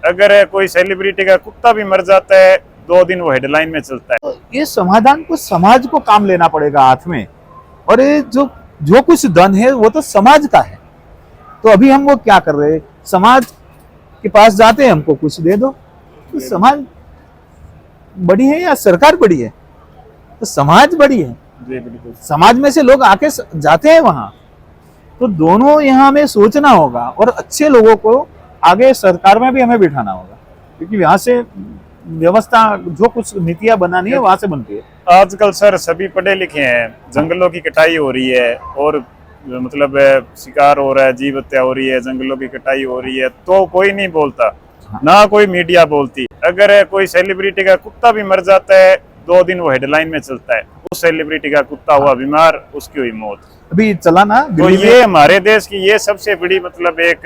अगर कोई सेलिब्रिटी का कुत्ता भी मर जाता है 2 दिन वो हेडलाइन में चलता है। तो ये समाधान को समाज को काम लेना पड़ेगा हाथ में। और ये जो जो कुछ धन है वो तो समाज का है। तो अभी हम वो क्या कर रहे हैं, समाज के पास जाते हैं, हमको कुछ दे दो। तो समाज बड़ी है या सरकार बड़ी है? तो समाज बड़ी है। जी बिल्कुल। समाज में से लोग आके जाते हैं वहां। तो दोनों यहाँ हमें सोचना होगा और अच्छे लोगों को आगे सरकार में भी हमें बिठाना होगा, क्योंकि यहाँ से व्यवस्था जो कुछ नीतियां बनानी है वहां से बनती है। आजकल सर सभी पढ़े लिखे हैं, जंगलों की कटाई हो रही है और मतलब शिकार हो रहा है, जीव हत्या हो रही है, जंगलों की कटाई हो रही है, तो कोई नहीं बोलता, ना कोई मीडिया बोलती। अगर कोई सेलिब्रिटी का कुत्ता भी मर जाता है 2 दिन वो हेडलाइन में चलता है, उस सेलिब्रिटी का कुत्ता हुआ बीमार, उसकी हुई मौत। अभी चला ना तो ये हमारे देश की ये सबसे बड़ी मतलब एक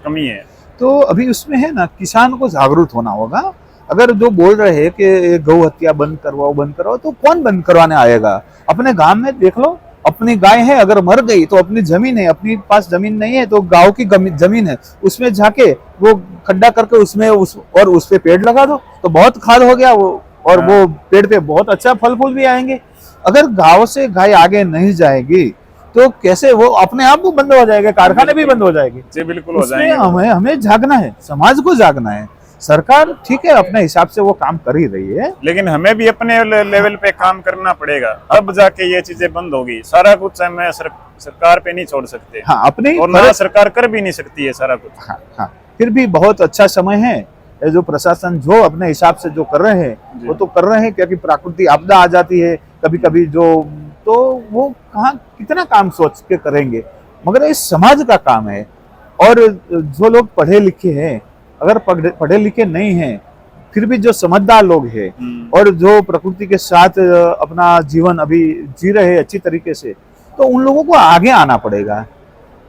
कमी है। तो अभी उसमें है ना, किसान को जागरूक होना होगा। अगर जो बोल रहे हैं कि गौ हत्या बंद करवाओ, तो कौन बंद करवाने आएगा? अपने गांव में देख लो, अपनी गाय है, अगर मर गई तो अपनी जमीन है, अपनी पास जमीन नहीं है तो गांव की जमीन है, उसमें जाके वो खड्डा करके उसमें उस पे पेड़ लगा दो, तो बहुत खाद हो गया वो, और वो पेड़ पे बहुत अच्छा फल फूल भी आएंगे। अगर गांव से गाय आगे नहीं जाएगी तो कैसे वो अपने आप वो बंद हो जाएगा, कारखाने भी बंद हो जाएंगे। जी बिल्कुल हो जाएंगे। हमें जागना है, समाज को जागना है। सरकार ठीक है अपने हिसाब से वो काम कर ही रही है, लेकिन हमें भी अपने लेवल पे काम करना पड़ेगा, तब जाके ये चीजें बंद होगी। सारा कुछ हमें सरकार पे नहीं छोड़ सकते। हाँ, अपने और ना सरकार कर भी नहीं सकती है सारा कुछ। हाँ, फिर भी बहुत अच्छा समय है। जो प्रशासन जो अपने हिसाब से जो कर रहे हैं वो तो कर रहे हैं, क्योंकि प्राकृतिक आपदा आ जाती है कभी कभी, तो वो कहाँ कितना काम सोच के करेंगे, मगर ये समाज का काम है। और जो लोग पढ़े लिखे हैं, अगर पढ़े लिखे नहीं हैं, फिर भी जो समझदार लोग हैं और जो प्रकृति के साथ अपना जीवन अभी जी रहे हैं अच्छी तरीके से, तो उन लोगों को आगे आना पड़ेगा।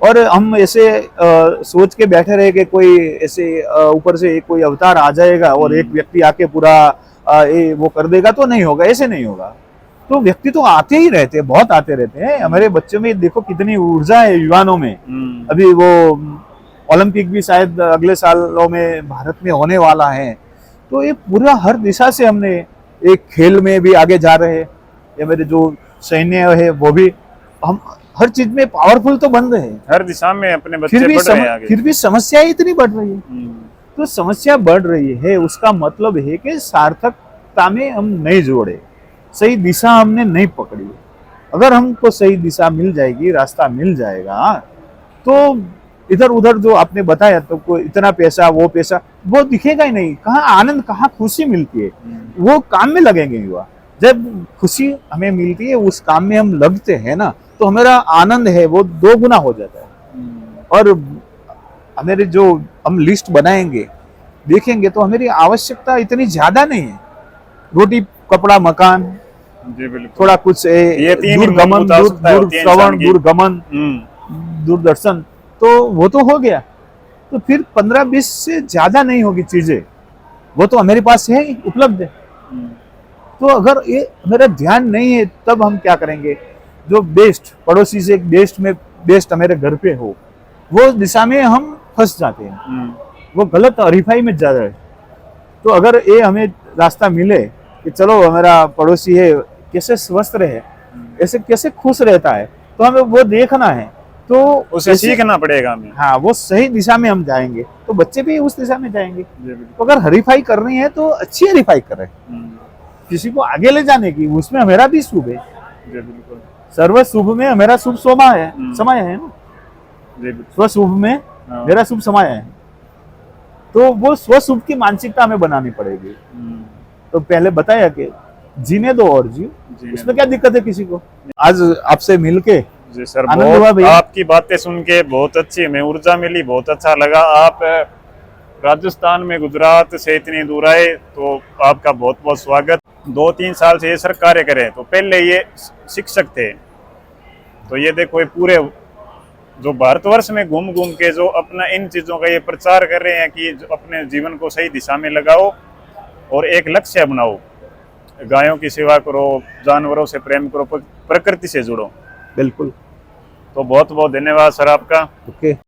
और हम ऐसे सोच के बैठे रहे कि कोई ऐसे ऊपर से कोई अवतार आ जाएगा और एक व्यक्ति आके पूरा वो कर देगा, तो नहीं होगा, ऐसे नहीं होगा। तो व्यक्ति तो आते ही रहते हैं, बहुत आते रहते हैं। हमारे बच्चों में देखो कितनी ऊर्जा है, युवाओं में। अभी वो ओलंपिक भी शायद अगले सालों में भारत में होने वाला है। तो ये पूरा हर दिशा से हमने एक खेल में भी आगे जा रहे हैं। ये मेरे जो सैन्य है वो भी, हम हर चीज में पावरफुल तो बन रहे हैं, हर दिशा में अपने बच्चे बढ़ रहे हैं आगे। फिर भी समस्याएं इतनी बढ़ रही है। तो समस्या बढ़ रही है, उसका मतलब है कि सार्थकता में हम नहीं जोड़े, सही दिशा हमने नहीं पकड़ी। अगर हमको सही दिशा मिल जाएगी, रास्ता मिल जाएगा, तो इधर उधर जो आपने बताया तो कोई इतना पैसा वो पैसा वो दिखेगा ही नहीं। कहाँ आनंद, कहाँ खुशी मिलती है, वो काम में लगेंगे युवा। जब खुशी हमें मिलती है, उस काम में हम लगते हैं ना, तो हमारा आनंद है वो 2 गुना हो जाता है। और हमारे जो हम लिस्ट बनाएंगे, देखेंगे, तो हमारी आवश्यकता इतनी ज्यादा नहीं है। रोटी, कपड़ा, मकान, जी बिल्कुल, थोड़ा कुछ दूरगमन, दूरश्रवण, दूरगमन, दूरदर्शन, तो वो तो हो गया। तो फिर 15-20 से ज्यादा नहीं होगी चीजें, वो तो हमारे पास है, उपलब्ध है। तो अगर ये मेरा ध्यान नहीं है, तब हम क्या करेंगे? जो बेस्ट पड़ोसी से बेस्ट हमारे घर पे हो, वो दिशा में हम फंस जाते हैं, वो गलत हरीफाई में जा रहे हैं। तो अगर ये हमें रास्ता मिले कि चलो हमारा पड़ोसी है कैसे स्वस्थ रहे, ऐसे कैसे खुश रहता है, तो हमें वो देखना है, तो उसे सीखना पड़ेगा हमें। हाँ, वो सही दिशा में हम जाएंगे तो बच्चे भी उस दिशा में जाएंगे। तो अगर हरीफाई करनी है तो अच्छी हरीफाई करें, किसी को आगे ले जाने की, उसमें हमारा भी शुभ है। बिल्कुल, सर्व शुभ में हमारा शुभ समय है ना, स्वशुभ में मेरा शुभ समय है। तो वो स्वशुभ की मानसिकता हमें बनानी पड़ेगी। तो पहले बताया कि जीने दो और जियो, इसमें क्या दिक्कत है किसी को। आज आपसे मिलके जी सर, आनंद हुआ भैया। आपकी बातें सुन के बहुत अच्छी हमें ऊर्जा मिली, बहुत अच्छा लगा। आप राजस्थान में गुजरात से इतनी दूर आए, तो आपका बहुत बहुत स्वागत। 2-3 साल से ये सर कार्य करें, तो पहले ये शिक्षक थे, तो ये देखो ये पूरे जो भारतवर्ष में घूम घूम के जो अपना इन चीजों का ये प्रचार कर रहे हैं कि अपने जीवन को सही दिशा में लगाओ और एक लक्ष्य बनाओ, गायों की सेवा करो, जानवरों से प्रेम करो, प्रकृति से जुड़ो। बिल्कुल। तो बहुत बहुत धन्यवाद सर आपका। ओके।